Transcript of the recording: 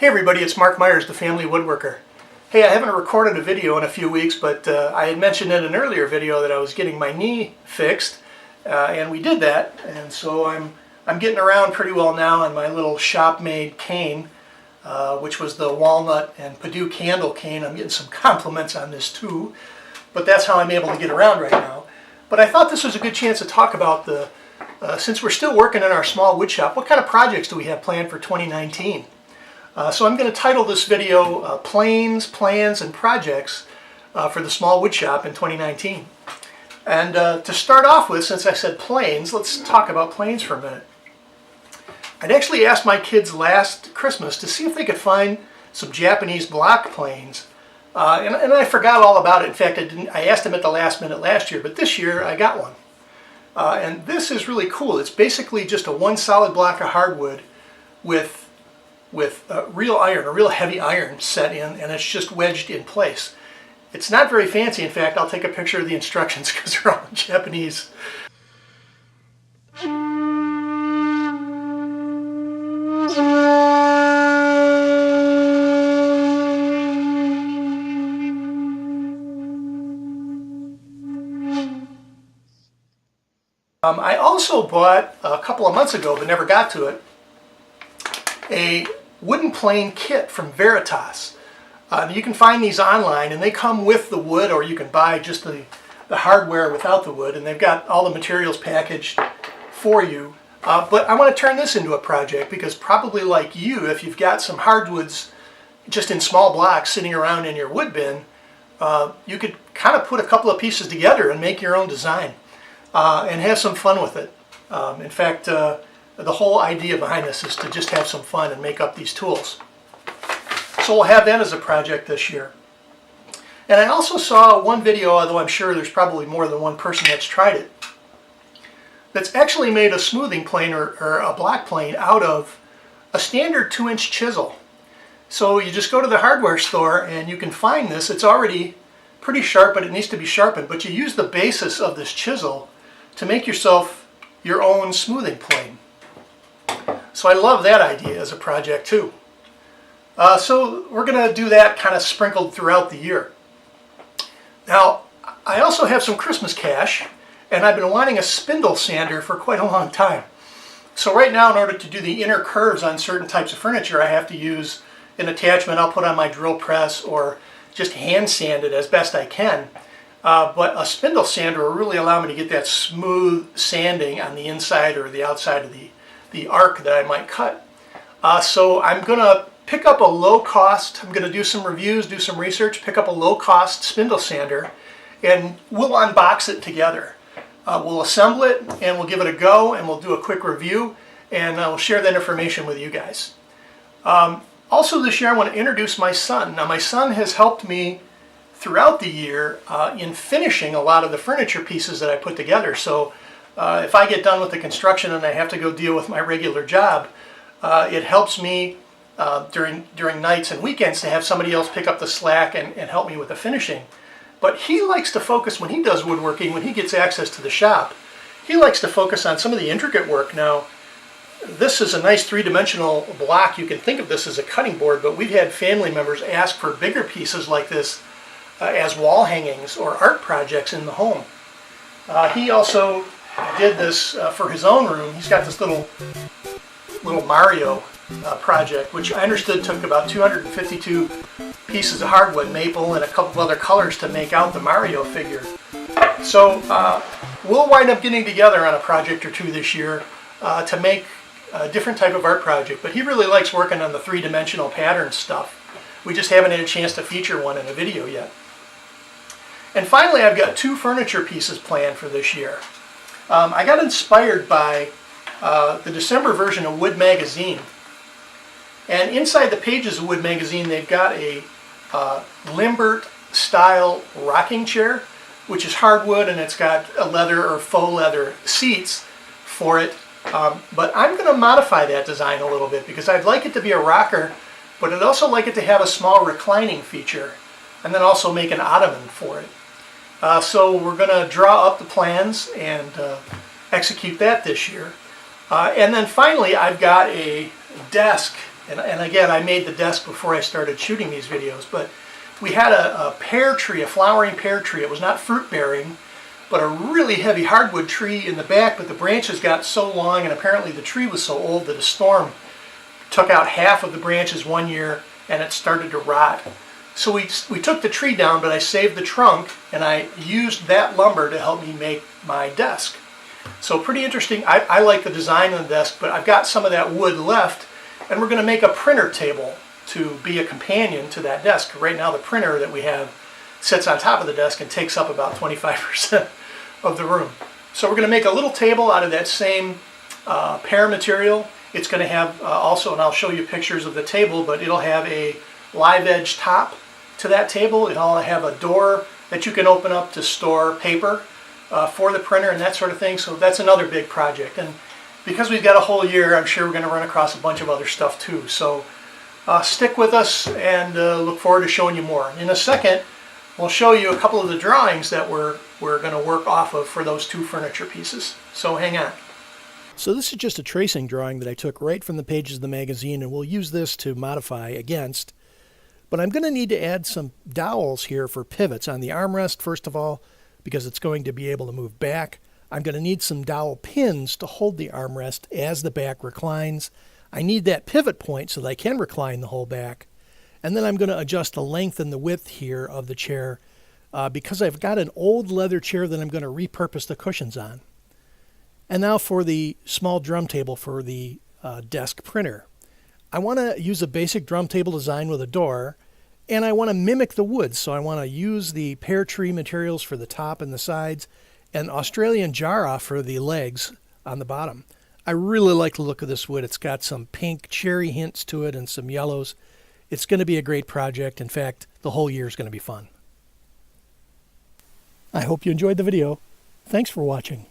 Hey everybody, it's Mark Myers, the Family Woodworker. Hey, I haven't recorded a video in a few weeks, but I had mentioned in an earlier video that I was getting my knee fixed, and we did that, and so I'm getting around pretty well now on my little shop-made cane, which was the walnut and Purdue candle cane. I'm getting some compliments on this too, but that's how I'm able to get around right now. But I thought this was a good chance to talk about since we're still working in our small wood shop, what kind of projects do we have planned for 2019? So I'm going to title this video Planes, Plans, and Projects for the Small Wood Shop in 2019. And to start off with, since I said planes, let's talk about planes for a minute. I'd actually asked my kids last Christmas to see if they could find some Japanese block planes. And I forgot all about it. In fact, I asked them at the last minute last year, but this year I got one. And this is really cool. It's basically just a one solid block of hardwood with real iron, a real heavy iron set in, and it's just wedged in place. It's not very fancy. In fact, I'll take a picture of the instructions because they're all in Japanese. I also bought a couple of months ago, but never got to it, a wooden plane kit from Veritas. You can find these online, and they come with the wood, or you can buy just the hardware without the wood, and they've got all the materials packaged for you. But I want to turn this into a project because probably like you, if you've got some hardwoods just in small blocks sitting around in your wood bin, you could kind of put a couple of pieces together and make your own design and have some fun with it. In fact, the whole idea behind this is to just have some fun and make up these tools. So we'll have that as a project this year. And I also saw one video, although I'm sure there's probably more than one person that's tried it, that's actually made a smoothing plane or a block plane out of a standard 2-inch chisel. So you just go to the hardware store and you can find this. It's already pretty sharp, but it needs to be sharpened. But you use the basis of this chisel to make yourself your own smoothing plane. So I love that idea as a project too. So we're going to do that kind of sprinkled throughout the year. Now, I also have some Christmas cash, and I've been wanting a spindle sander for quite a long time. So right now, in order to do the inner curves on certain types of furniture, I have to use an attachment I'll put on my drill press or just hand sand it as best I can. But a spindle sander will really allow me to get that smooth sanding on the inside or the outside of the arc that I might cut. So I'm going to pick up a low-cost, I'm going to do some reviews, do some research, pick up a low-cost spindle sander, and we'll unbox it together. We'll assemble it, and we'll give it a go, and we'll do a quick review, and we'll share that information with you guys. Also this year I want to introduce my son. Now my son has helped me throughout the year in finishing a lot of the furniture pieces that I put together. So if I get done with the construction and I have to go deal with my regular job, it helps me during nights and weekends to have somebody else pick up the slack and help me with the finishing. But he likes to focus, when he does woodworking, when he gets access to the shop, he likes to focus on some of the intricate work. Now, this is a nice three-dimensional block. You can think of this as a cutting board, but we've had family members ask for bigger pieces like this as wall hangings or art projects in the home. He also did this for his own room. He's got this little Mario project, which I understood took about 252 pieces of hardwood, maple, and a couple of other colors to make out the Mario figure. So we'll wind up getting together on a project or two this year to make a different type of art project. But he really likes working on the three-dimensional pattern stuff. We just haven't had a chance to feature one in a video yet. And finally, I've got 2 furniture pieces planned for this year. I got inspired by the December version of Wood Magazine. And inside the pages of Wood Magazine, they've got a Limbert style rocking chair, which is hardwood, and it's got a leather or faux leather seats for it. But I'm going to modify that design a little bit because I'd like it to be a rocker, but I'd also like it to have a small reclining feature, and then also make an ottoman for it. So we're going to draw up the plans and execute that this year. And then finally, I've got a desk And again, I made the desk before I started shooting these videos, but we had a pear tree, a flowering pear tree. It was not fruit bearing, but a really heavy hardwood tree in the back, but the branches got so long, and apparently the tree was so old that a storm took out half of the branches one year and it started to rot. So we took the tree down, but I saved the trunk and I used that lumber to help me make my desk. So pretty interesting. I like the design of the desk, but I've got some of that wood left, and we're going to make a printer table to be a companion to that desk. Right now the printer that we have sits on top of the desk and takes up about 25% of the room. So we're going to make a little table out of that same pear material. It's going to have also, and I'll show you pictures of the table, but it'll have a live edge top to that table. It'll have a door that you can open up to store paper for the printer and that sort of thing. So that's another big project. And because we've got a whole year, I'm sure we're going to run across a bunch of other stuff too. So stick with us and look forward to showing you more. In a second, we'll show you a couple of the drawings that we're going to work off of for those two furniture pieces. So hang on. So this is just a tracing drawing that I took right from the pages of the magazine, and we'll use this to modify against. But I'm going to need to add some dowels here for pivots on the armrest, first of all, because it's going to be able to move back. I'm going to need some dowel pins to hold the armrest as the back reclines. I need that pivot point so that I can recline the whole back. And then I'm going to adjust the length and the width here of the chair because I've got an old leather chair that I'm going to repurpose the cushions on. And now for the small drum table for the desk printer. I want to use a basic drum table design with a door, and I want to mimic the wood. So I want to use the pear tree materials for the top and the sides, and Australian jarrah for the legs on the bottom. I really like the look of this wood. It's got some pink cherry hints to it and some yellows. It's going to be a great project. In fact, the whole year is going to be fun. I hope you enjoyed the video. Thanks for watching.